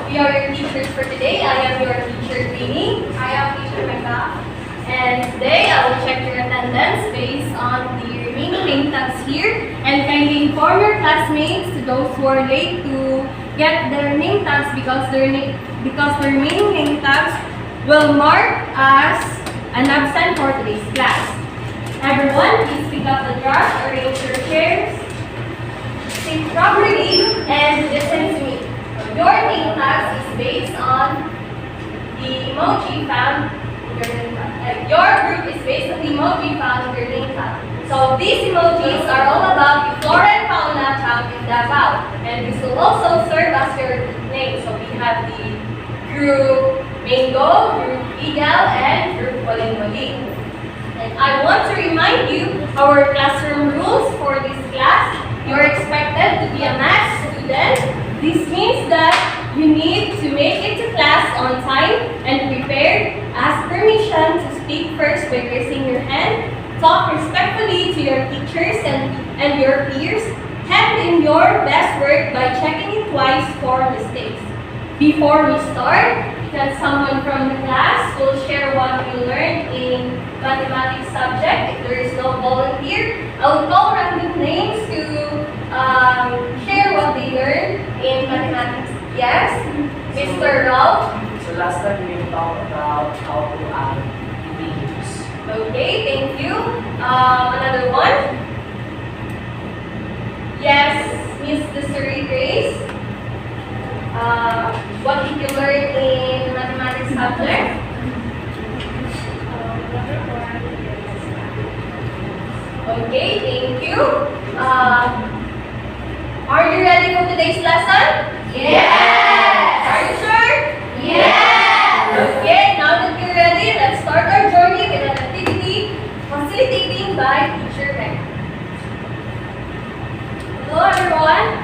We are your teachers for today. I am your teacher, Queenie. I am teacher Mecca. And today, I will check your attendance based on the remaining name tags here. And kindly inform your classmates, to those who are late, to get their name tags because the remaining name tags will mark as an absent for today's class. Everyone, please pick up the trash, arrange your chairs, sit properly, and listen to me. Your name tags is based on the emoji found in your name tag. Your group is based on the emoji found in your name tag. So these emojis are all about the flora and fauna found in Davao. And this will also serve as your name. So we have the group Mango, group Eagle, and group Waling-Waling. And I want to remind you our classroom rules for this class. You're expected to be a math student. This means that you need to make it to class on time and prepared. Ask permission to speak first by raising your hand. Talk respectfully to your teachers and your peers. Hand in your best work by checking it twice for mistakes. Before we start, can someone from the class will share what you learned in mathematics subject? If there is no volunteer, I will call random names to share what they learned in mathematics. Yes, Mr. Ralph. So last time we talked about how to add integers. Okay, thank you. Another one. Yes, Miss Desiree Grace. What did you learn in mathematics subject? Okay, thank you. Are you ready for today's lesson? Yes! Are you sure? Yes! Okay, now that you're ready, let's start our journey with an activity facilitating by teacher Meg. Hello everyone.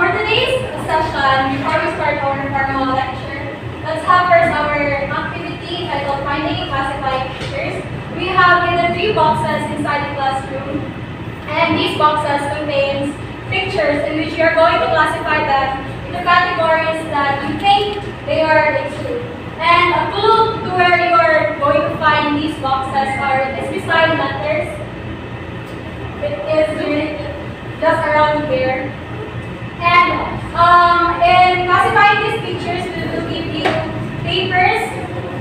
For today's session, before we start our formal lecture, let's have first our activity titled Finding and Classifying Pictures. We have given 3 boxes inside the classroom, and these boxes contains pictures in which you are going to classify them into categories that you think they are into. And a clue to where you are going to find these boxes is beside letters. It is just around here. And in classifying these pictures, we will give you papers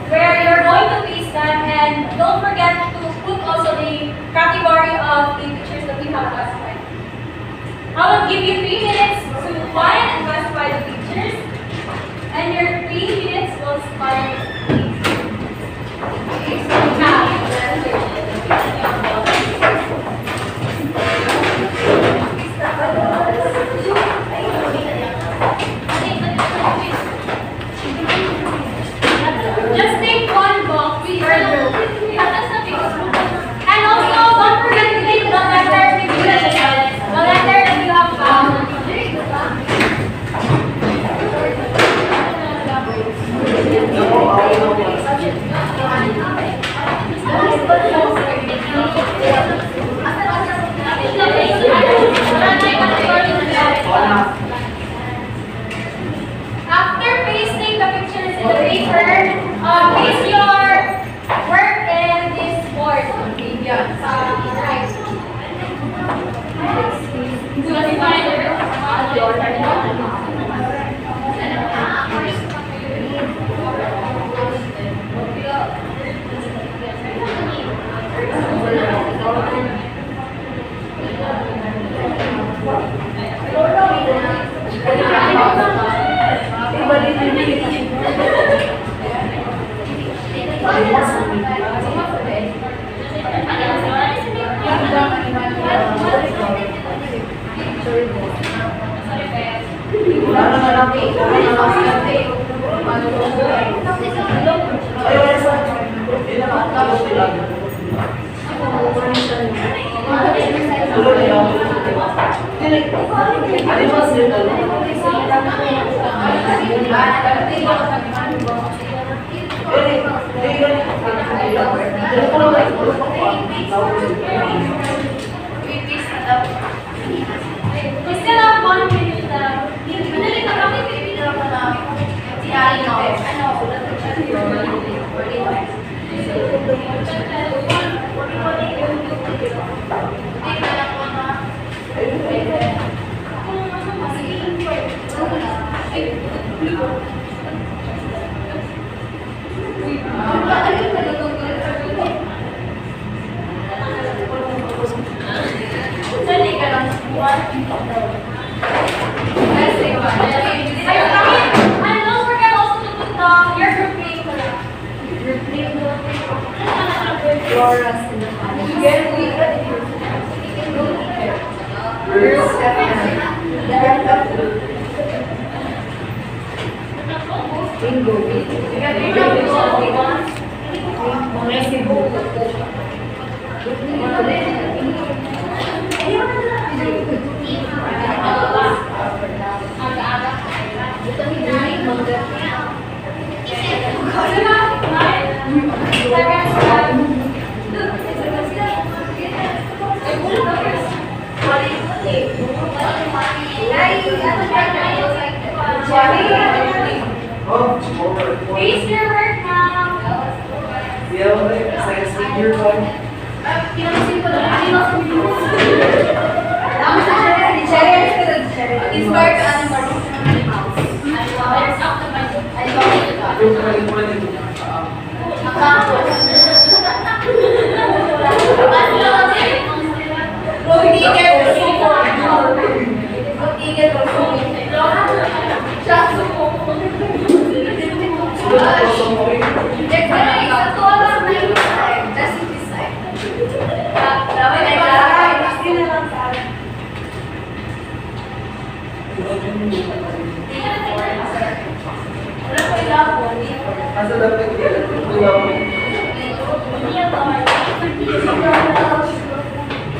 where you're going to paste them, and don't forget to put also the category of the pictures that we have classified. I will give you 3 minutes to find and classify the pictures, and your 3 minutes will start. Okay, so now, just take one box with your and also don't forget to take the letters with you. The letter that you have found. After pasting the pictures in the paper, place your work in this board. Right. We still have 1 minute. Madali na kami, baby. Sali ka lang. And don't forget also to put your group name. Floras in the Face your work now. Inspired by animals.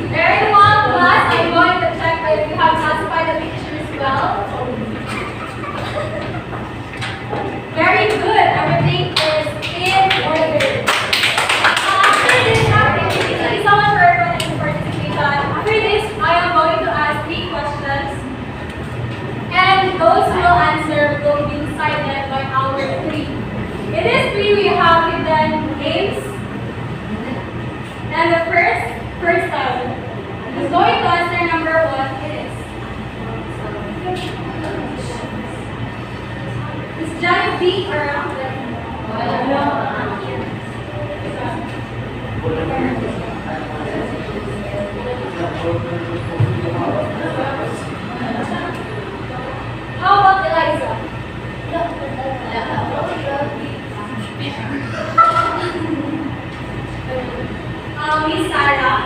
Everyone, class, I'm going to check if you have classified the picture as well. Very good. Everything is in order. After this activity, thank you so much for everyone's participation. After this, I am going to ask 3 questions. And those who will answer will be decided by our 3. In this 3, we have given names. And the first time who's going to answer number 1 is Miss Johnny B or how about Eliza? Miss Sarah.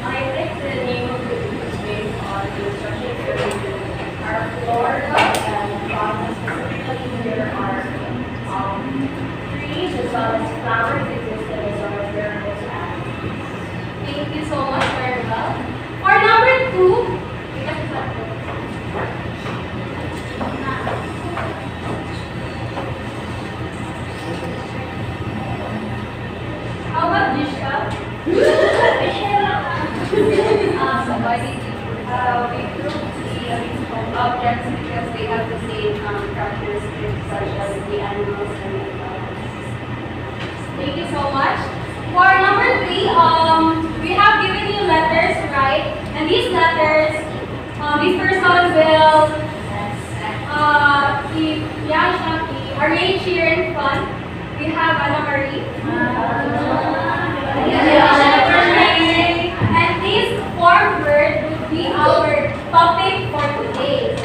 I think the name of the group is based on the instruction theory. Our Florida and Boston specifically there are trees as well as flowers existed as well as variables and thank you so much very well. For number 2, how about Jishka? We group the objects because they have the same characteristics such as the animals and the flowers. Thank you so much. For number 3, we have given you letters, right? And these letters, this person will arrange here in front. We have Anna Marie. And this 4 word would be our topic for today.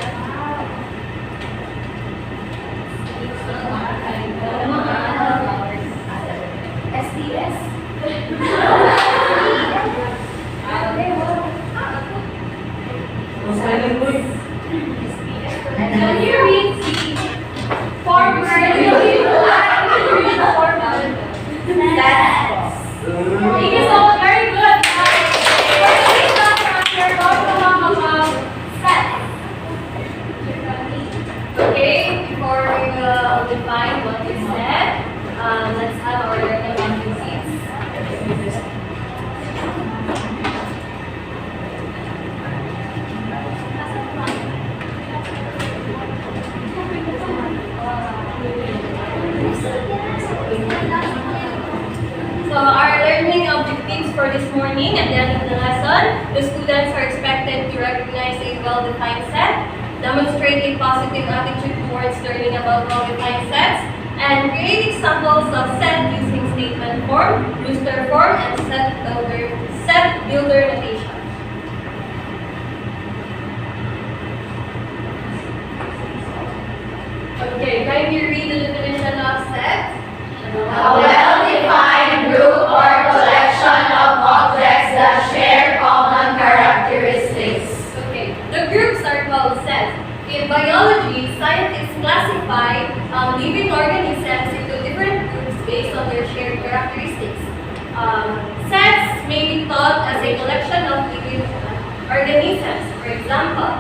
SDS. Can you read the 4 words? Thank you so much. Very good. For today's class, we're going to talk about sets. Okay, before we will define what is set, let's have our learning activities. So our learning objectives for this morning, at the end of the lesson, the students are expected to write well-defined set, demonstrate a positive attitude towards learning about well-defined sets, and create examples of set using statement form, booster form, and set builder notation. Okay, can you read the definition of set? A well-defined group or collection of objects that share common characteristics. Okay, the groups are called sets. In biology, scientists classify living organisms into different groups based on their shared characteristics. Sets may be thought as a collection of living organisms. For example,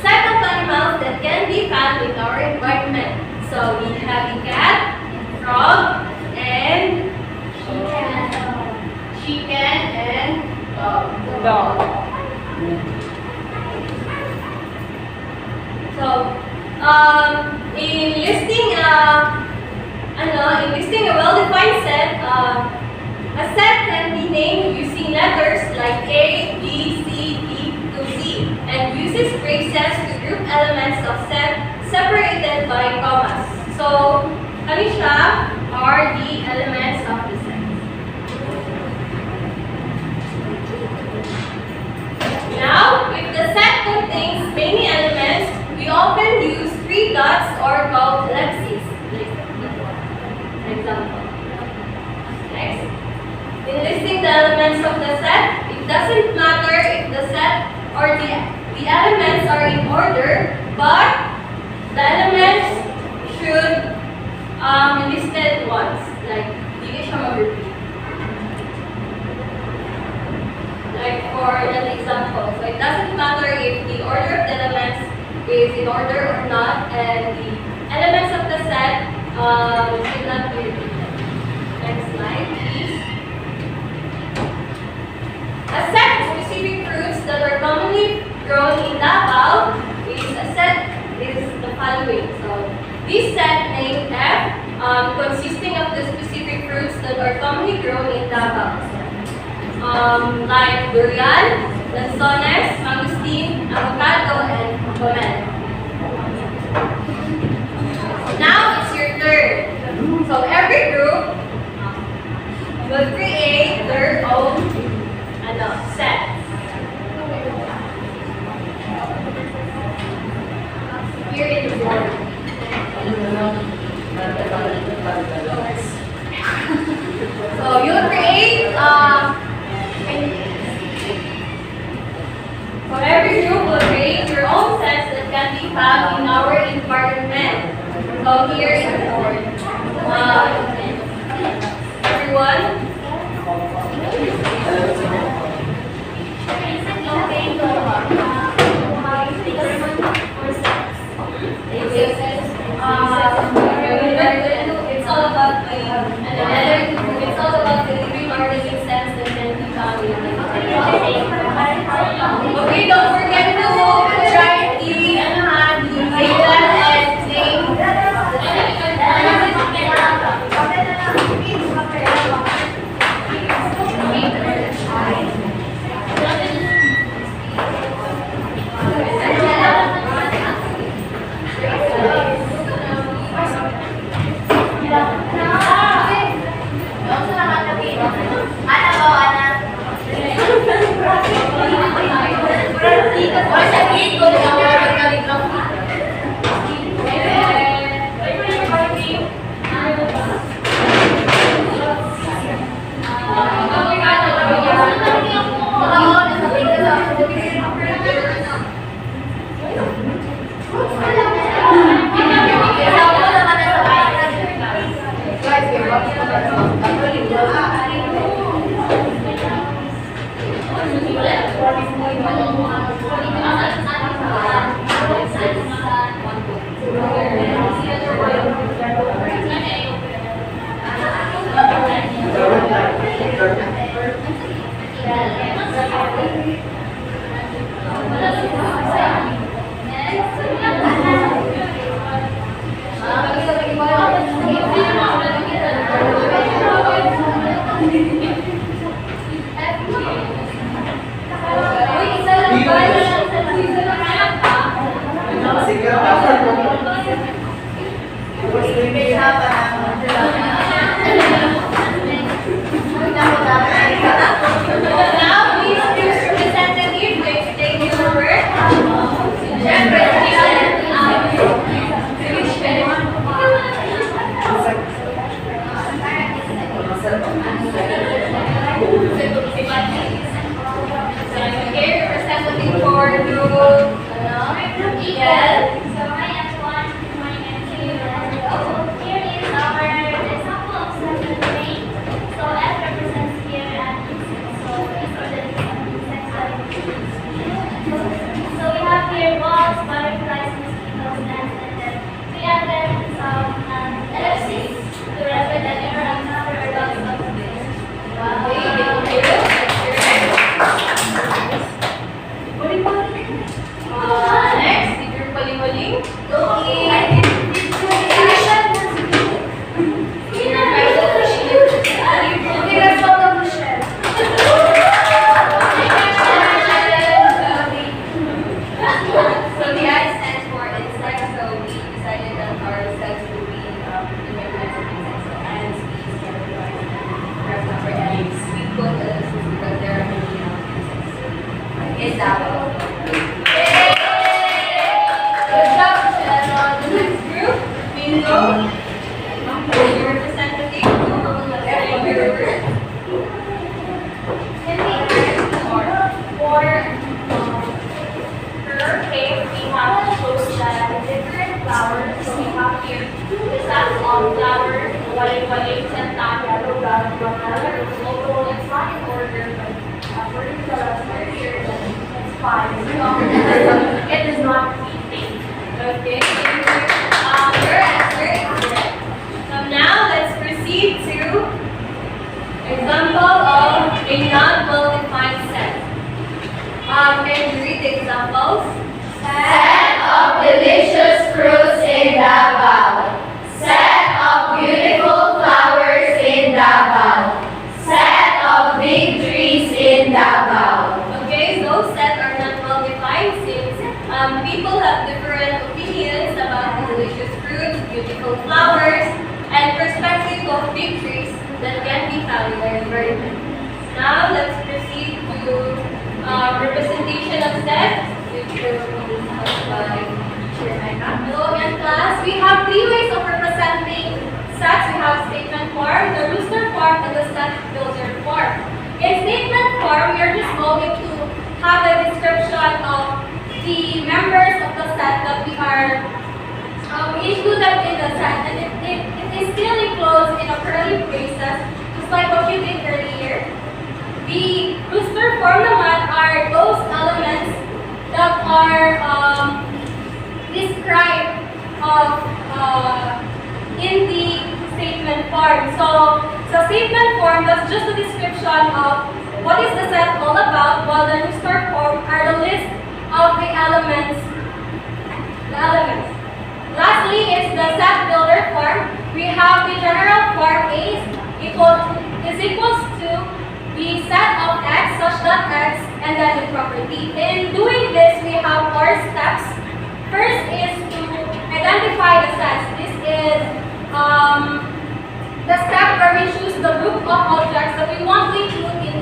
set of animals that can be found in our environment. So we have a cat, frog, and chicken, and Dog. so in listing a well-defined set, a set can be named using letters like A, B, C, D to Z, and uses braces to group elements of set separated by commas. So, ano siya are the elements of the set. Now, if the set contains many elements, we often use 3 dots or called ellipses. Example. Next. In listing the elements of the set, it doesn't matter if the set or the elements are in order, but the elements should be listed once. Like, hindi siya mag-repeat. Like for an example, so it doesn't matter if the order of the elements is in order or not, and the elements of the set should not be repeated. Next slide, please. A set of specific fruits that are commonly grown in Davao is the following. So this set named F, consisting of the specific fruits that are commonly grown in Davao. Like durian, lanzones, mangosteen, avocado, and pomelo. Now it's your turn. So every group will create their own set. Here in the board. So you'll create so every group will create your own sets that can be found in our environment. So here is the board. Everyone. It's all about the living organisms that can be found in okay, don't forget to write the label and name. Now, please choose representative to explain your work. Okay, representative for group. Yes. So hi everyone, good morning and to you. Here is our example of session domain. So F represents here and insects. So these are the different insects that we use. So we have here wasps, butterflies, mosquitoes, ants, and then we added some ellipses to represent different number of substances. Next, si Group Paling-Paling. So the I stands for insects, so we decided that our sets will be different kinds of insects, so ants, bees, caterpillars, and crabs, number ants. We put ellipses because there are many insects. Is that all? Good job, Michelle. The next group, Bingo. Your representative. For her case, we have shows that different flowers. So we have here the sets of flowers, waling-waling, yellow, brown, local. It's not in order, but according to the lesson here, it's five. So it is not eating. Okay, your answer is correct. So now let's proceed to example of a non-well-defined set. Can you read the examples? Set of delicious fruits in Davao. Set of beautiful flowers in Davao. Set of big trees in Davao. Okay, those sets are not well-defined since people have different opinions about the delicious fruits, beautiful flowers, and perspective of big trees that can be found in our environment. Now let's proceed to representation of sets, which will be taught by Teacher Mecca. Hello again, class. We have three ways of representing sets. We have statement form, the rooster form, and the set builder form. In statement form, we are just going to have a description of the members of the set that we are included in the set, and it is still enclosed in a curly braces, just like what you did earlier. The rooster form naman are those elements that are described in the statement form. So, statement form, that's just a description of what is the set all about, while the rooster form are the list of the elements. Lastly is the set builder form. We have the general form A is equals to the set of X such that X and then the property. In doing this, we have four steps. First is to identify the sets. This is the step where we choose the group of objects that we want to include in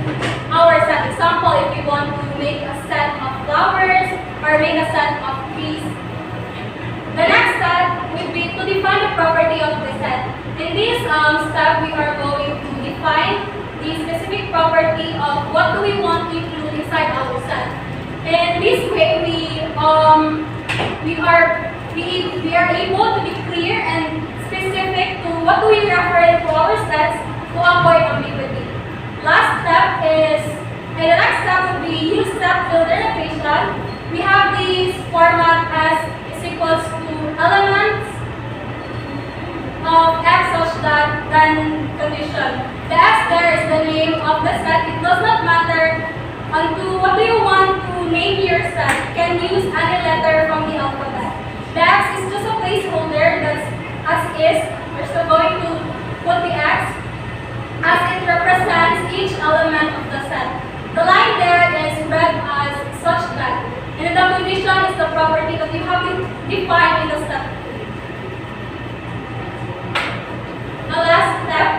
our set. Example, if we want to make a set of flowers or make a set of trees. The next step would be to define the property of the set. In this step, we are going to define the specific property of what do we want to include inside our set. In this way, we are able to be clear and specific to what do we refer to our sets to avoid ambiguity. Last step is, and the next step would be use set builder notation. We have this format as is equals to elements of X such that then condition. The X there is the name of the set. It does not matter onto what do you want to name your set. You can use any letter from the alphabet. The X is just a placeholder that's as is. We're still going to put the X as it represents each element of the set. The line there is read as such that. And the condition is the property that you have defined in the step. The last step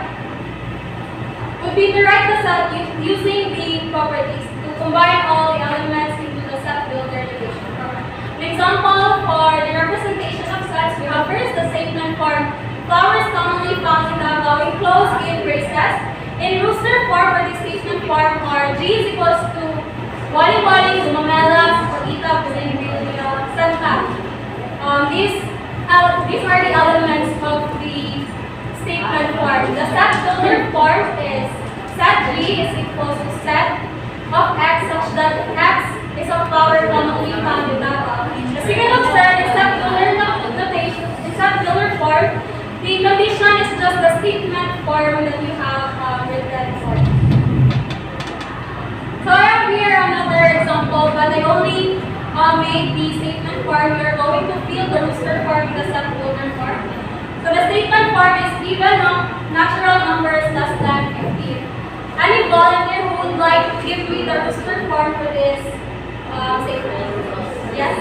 would be to write the set using the properties to combine all the elements into the set builder relation program. An example for the representation of sets, we have first the statement form. Flowers commonly found in Davao enclosed in braces. In rooster form for the statement form are G is equals to Wali-wali, Gumamela, Pagita, Pulingril, Santa. These are the elements of the statement form. The set builder form is set G is equals to set of X such that X is a flower commonly found in Davao. As you can observe, in set builder notation, in set builder form, the condition is just the statement form that you have written for. So I have here another example, but I only made the statement form. We are going to fill the rooster form in the set builder form. So the statement form is even natural numbers less than 15. Any volunteer who would like to give me the rooster form for this statement? Yes?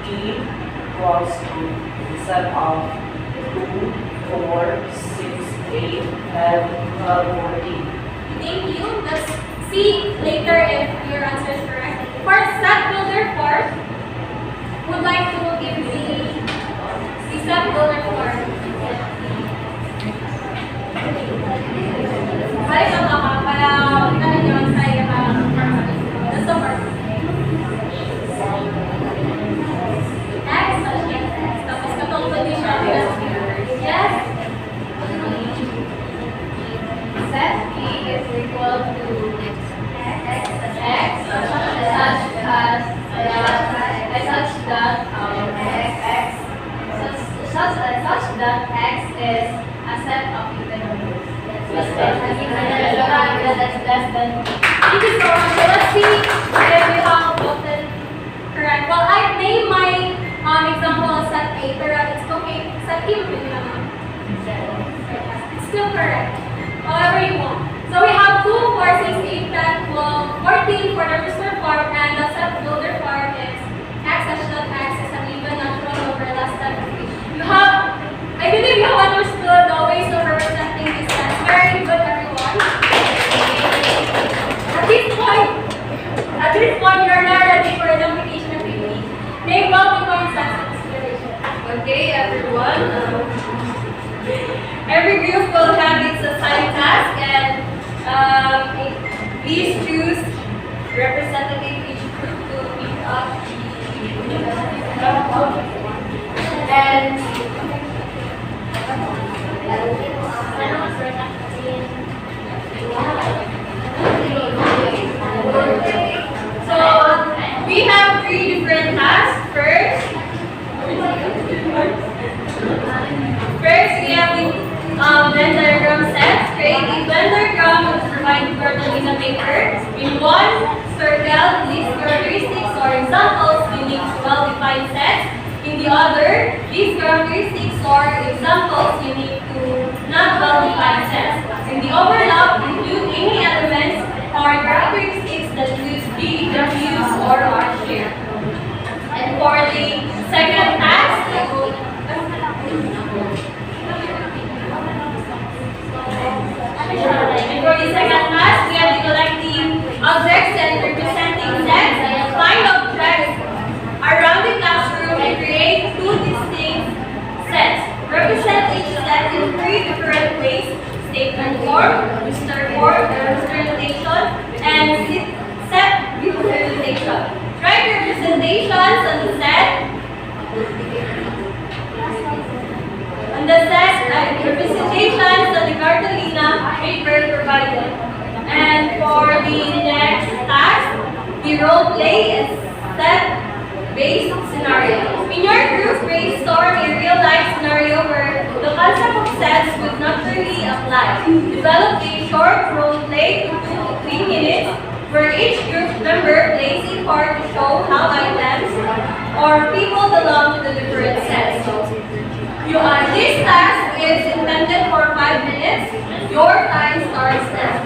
T equals to the set of 2, 4, 6, 8, and 12, 14. Thank you. Let's see later if your answer is correct. For set builder form, would like to give the set builder form. Balik ang baka para kita ninyo ang saya ka. That's the first. X, tapos katulad din siya. Yes? Set P is equal to X such that X is a set of even numbers. Less than. Thank you so much. So let's see if we have gotten correct. Well, I named my example set A, pero it's okay. Set A would be naman. It's still correct. However you want. So we have 2, 4, 6, 8, 10, 12, 14 for the rooster form, and the set builder form is X such that X is an even natural number less than 3. You have, I believe you have understood the ways of representing these sets. Very good, everyone. At this point, you're not ready for the application activity. Name well-defined sets of consideration. Okay, everyone. Every group will have its assigned task, and please choose representative each group to pick up and so we have 3 different tasks. First, we have the Venn diagram sets. Create a Venn diagram to provide Cartolina paper. In one circle, list characteristics or examples unique to well-defined sets. In the other, these characteristics or examples unique to not well-defined sets. In the overlap, include any elements or characteristics that could be diffused or are shared. And for the second task, we are collecting objects and representing sets. Find objects around the classroom and create 2 distinct sets. Represent each set in 3 different ways: statement form, rooster form, rooster notation, and set visualization. Write representations on the set. Representations on the Cartolina paper provided. And for the next task, the role play is set-based scenario. In your group, brainstorm a real-life scenario where the concept of sets would naturally apply. Develop a short role play, 2 to 3 minutes, where each group member plays a part to show how items or people belong to the different sets. This task is intended for 5 minutes. Your time starts now.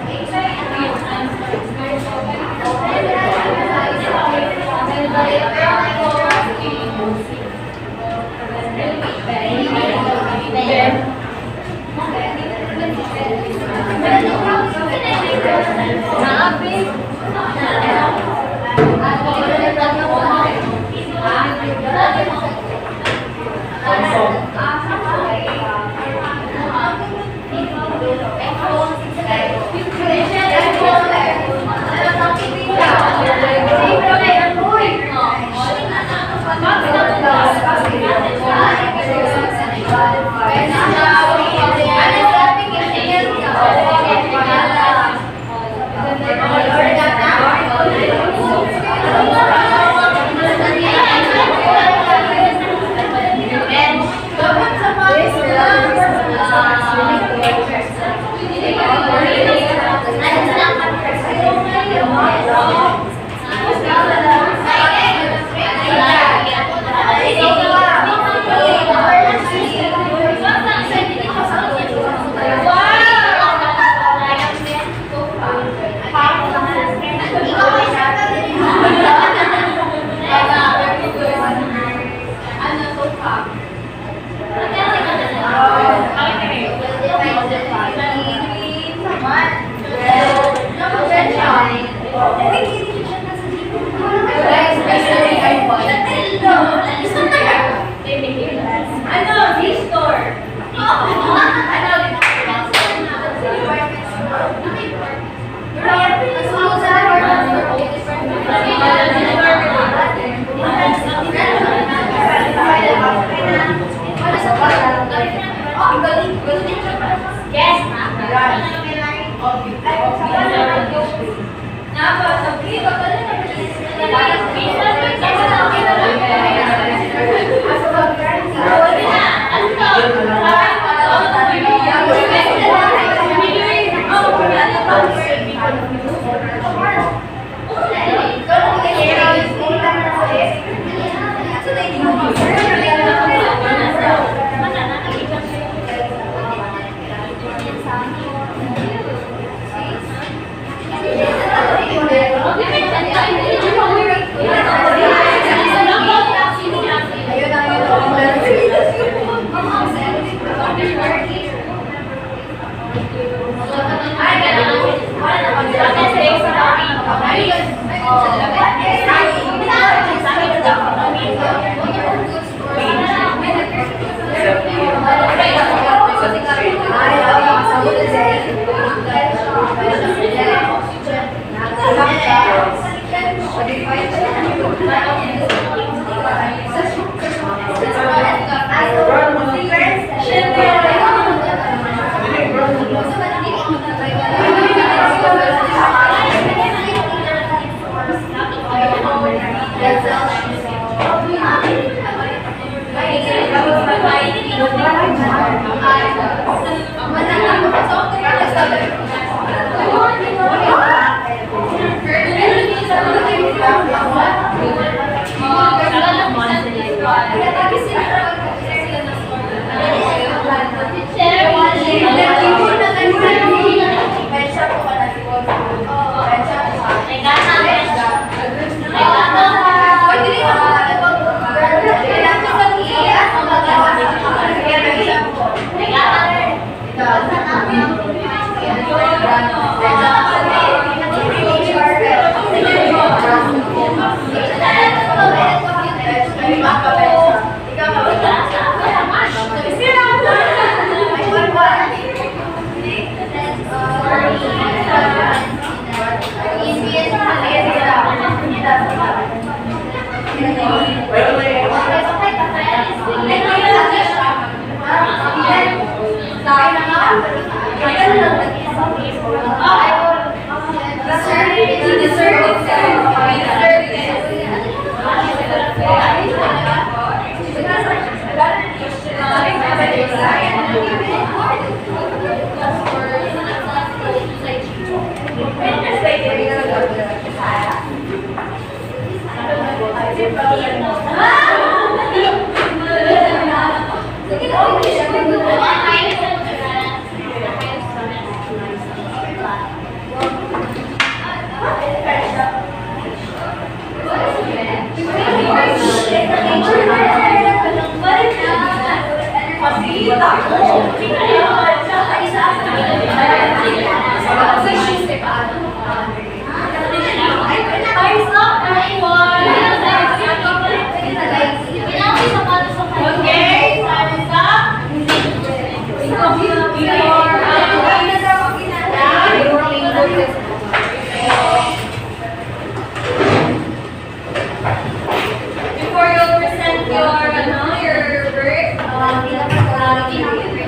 Before you present your work,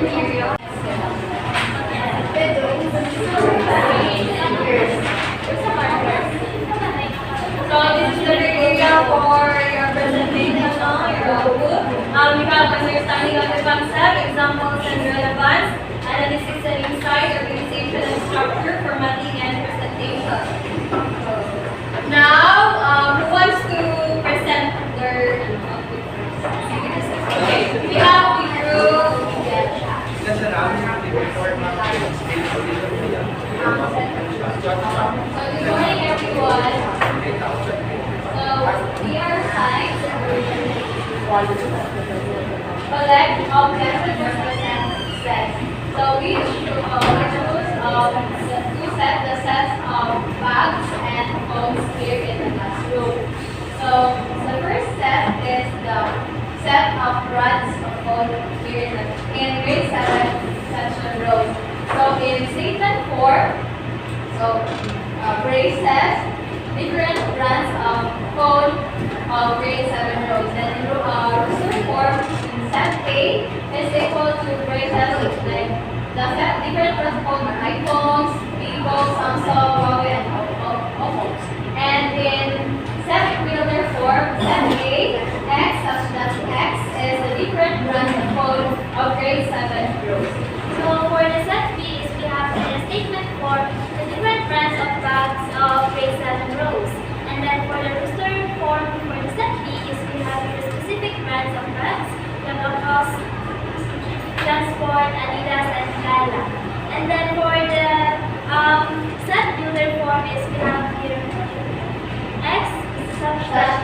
material. So this is the criteria for your presentation, your output. We have understanding of the concept, examples and relevance, analysis and insight, organization and structure, formatting and presentation. Now, who wants to present their output first? Okay, we have the group. So good morning everyone. So we are assigned collect objects and represent sets. So we choose to set the sets of bags and phones here in the classroom. So the first set is the set of rods of phone here in grade 7 section rows. So in statement 4, Gray says different brands of phone of grade 7 rows. Then in resume form, set A is equal to Gray says like the set different brands of phone, iPhones, Vivo, Samsung, Huawei, and Oppo. Cuberos, Transport, Adidas, and Kala. And then for the set builder form is we have here X subtract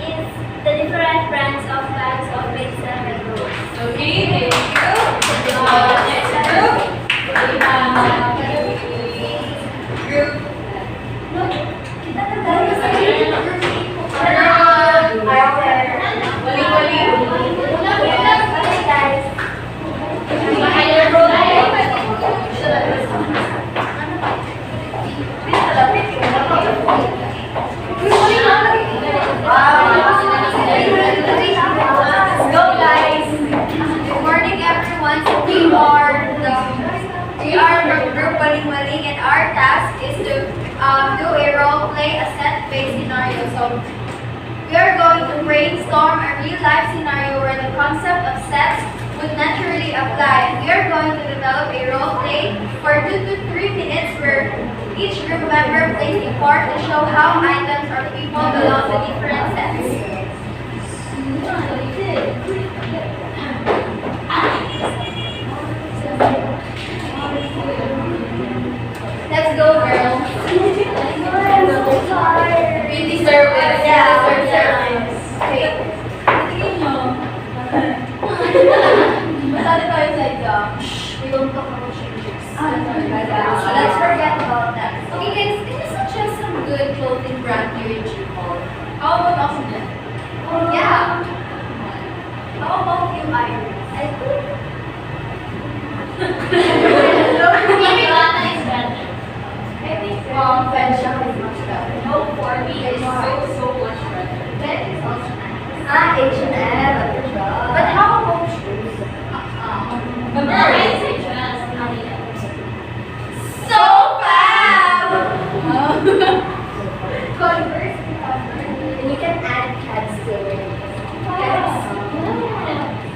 is the different brands of bags of pixel and rolls. Okay, thank you. Next group. We have group. No, kita na tayo sa group. Okay, guys. Let's go, guys. Good morning, everyone. So we are from Group Maling and our task is to do a role play, a set-based scenario. So we are going to brainstorm a real-life scenario where the concept of sets would naturally apply. And we are going to develop a role play for 2 to 3 minutes where each group member plays a part to show how items or people belong to different sets. Let's go, girls. We deserve it. Yeah, we deserve it. Okay. Tingin nyo. Masali tayo sa exam. We don't talk about changes. Let's forget about that. Okay, guys, can you suggest some good clothing brand here in Chipol? How about Oxygen? Oh, yeah. How about you, Iris? I think. I think Fensha is much better. No, for me, it's so much better. That is also nice. H&M. But how about shoes? So fab! Converse. And you can add cats to it. Cats.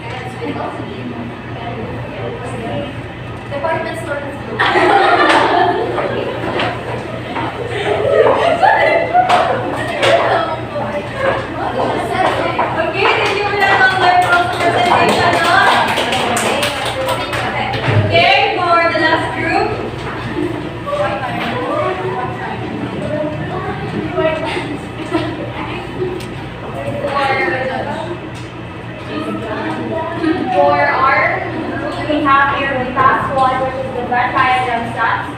Cats will also be department store is good. Okay, thank you for that wonderful presentation. Okay, for the last group. For our group, we have here the task one, which is the Venn diagram stats.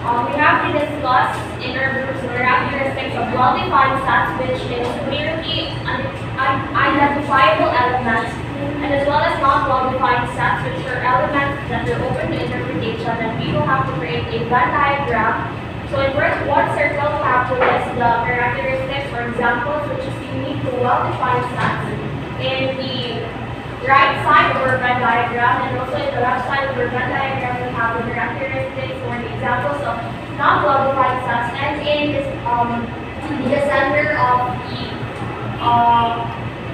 We have to discuss in our groups the characteristics of well-defined stats, which is clearly identifiable elements, and as well as non-well-defined stats, which are elements that are open to interpretation, and we will have to create a Venn diagram. So in one circle, we have to list the characteristics or examples which is unique to well-defined stats. In the right side of our Venn diagram, and also in the left side of our Venn diagram, we have the characteristics or the examples of non-well-defined stats. And in this, the center of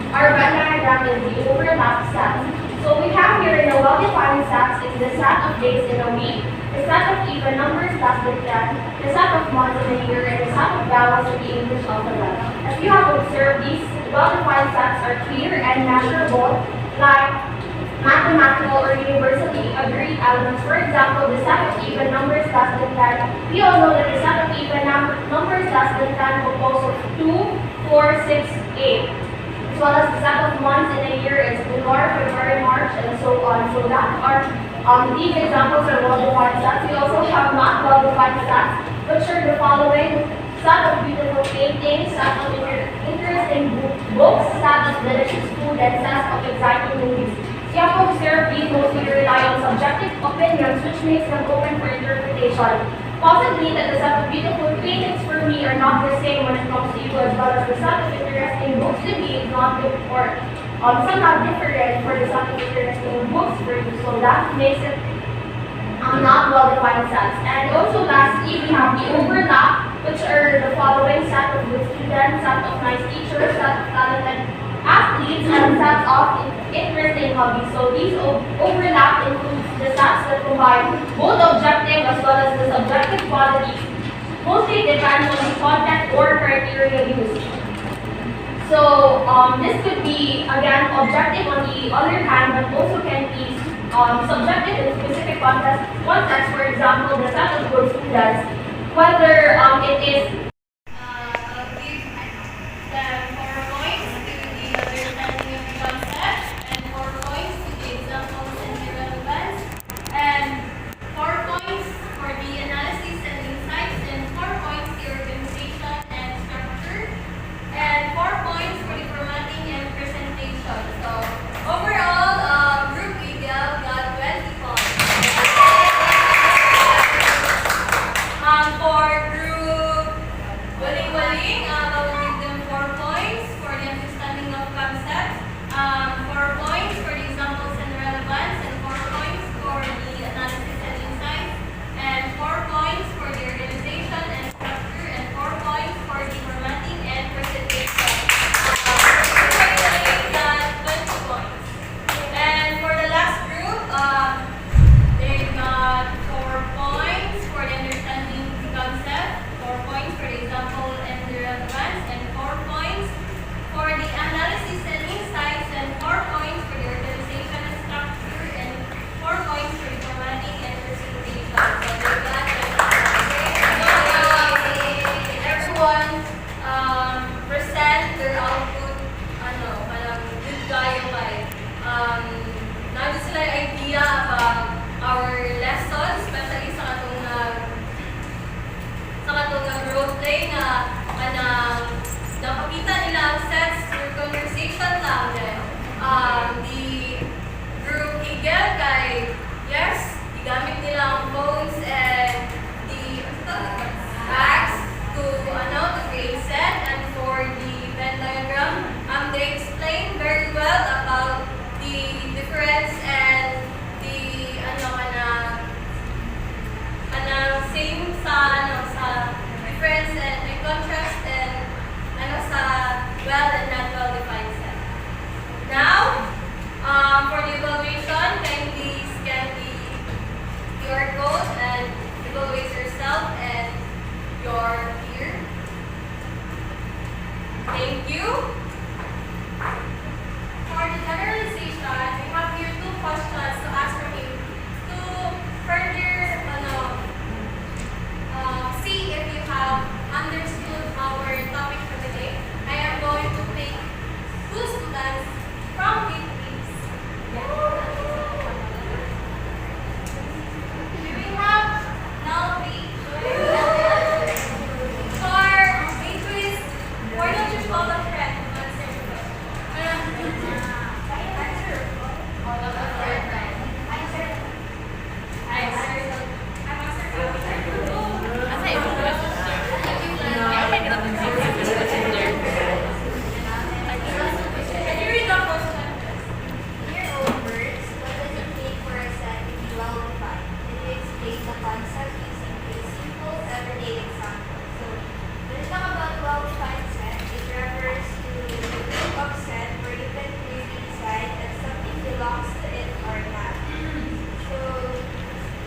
our Venn diagram is the overlap stats. So we have here in the well-defined stats is the set of days in a week, the set of even numbers less than 10, the set of months in a year, and the set of vowels in the English alphabet. As you have observed, these well-defined sets are clear and measurable, like mathematical or universally agreed elements. For example, the set of even numbers less than 10. We all know that the set of even numbers less than 10 composed of 2, 4, 6, 8. As well as the set of months in a year is January, February, March, and so on. So that are these examples are well-defined sets. We also have not well-defined sets, which are the following: set of beautiful paintings, set of interesting books, set of delicious food, and set of exciting movies. You have to observe these mostly rely on subjective opinions, which makes them open for interpretation. Possibly that the set of beautiful paintings for me are not the same when it comes to you, as well as the set of interesting books to me is not good for somehow different for the set of interesting books for you. So that makes it not well-defined sets. And also lastly, we have the overlap, which are the following: set of good students, set of nice teachers, set of talented athletes, and set of interesting hobbies. So these overlap includes the sets that combine both objective as well as the subjective qualities. Mostly depends on the content or criteria used. So this could be again objective on the other hand, but also can be subjective in specific context. For example, the set of good students, whether it is I'll give them 4 points to the understanding of the concept, and 4 points to the examples and the relevance, and 4 points for the analysis and insights, and 4 points to the organization and structure, and 4 points for the formatting and presentation. So overall, Group Eagle got 20 points. For Group Waling-Waling, I will give them 4 points for the understanding of concepts, 4 points for the examples and relevance, and 4 points for the analysis and insights, and 4 points for the organization and structure, and 4 points for the formatting and presentation. Waling-Waling got 20 points. And for the last group, they got 4 points for the understanding the concept, 4 points for the example and the relevance, and 4 points for the analysis and insights, and 4 points for the organization and structure, and 4 points for the formatting and presentation. So they got everyone present their output, parang good kayo kay nandun sila yung idea about our lessons, especially sa katong role play nga kanang napakita nila ang sets through conversation lang. Then, the Group Eagle kay yes, gigamit nila ang phones and the bags to create set, and for the Venn diagram, they explain very well about the difference and the same sa difference and the contrast and sa well and not well defined set. Now, for the evaluation, kindly scan the QR code and evaluate yourself and your peer. Thank you. For the generalization, we have here 2 questions to ask from you to further see if you have understood our topic for the day. I am going to pick 2 students from Philippines. Do we have Nalvi? For Beatrice, why don't you call a friend to answer the question? Call a friend. Can you read the question? Here own words, what does it take for a set to be well defined? It explains the concept using a simple everyday example. So when you talk about well defined set, it refers to the group of set where you can clearly decide if something belongs to it or not. So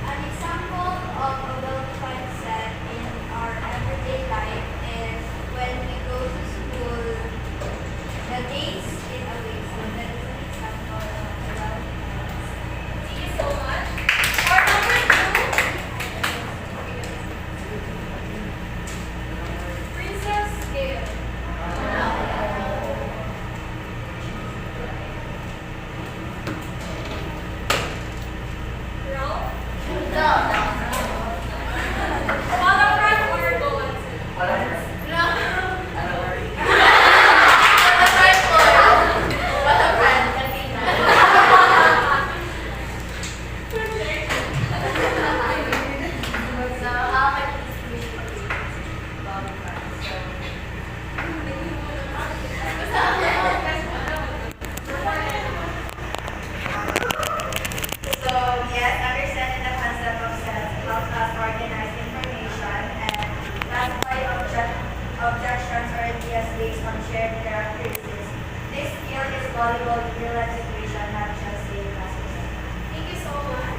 an example of a well defined set in our everyday life is when we go to school, the days in a week. So that is an example of a well defined set. Thank you so much. For number 2, Princess Gail. Ralph? Follow friend or go answer? So yes, understanding the concept of sets helps us organize information and classify objections or ideas based on shared characteristics. This skill is valuable in real life situation, not just in classroom. Thank you so much.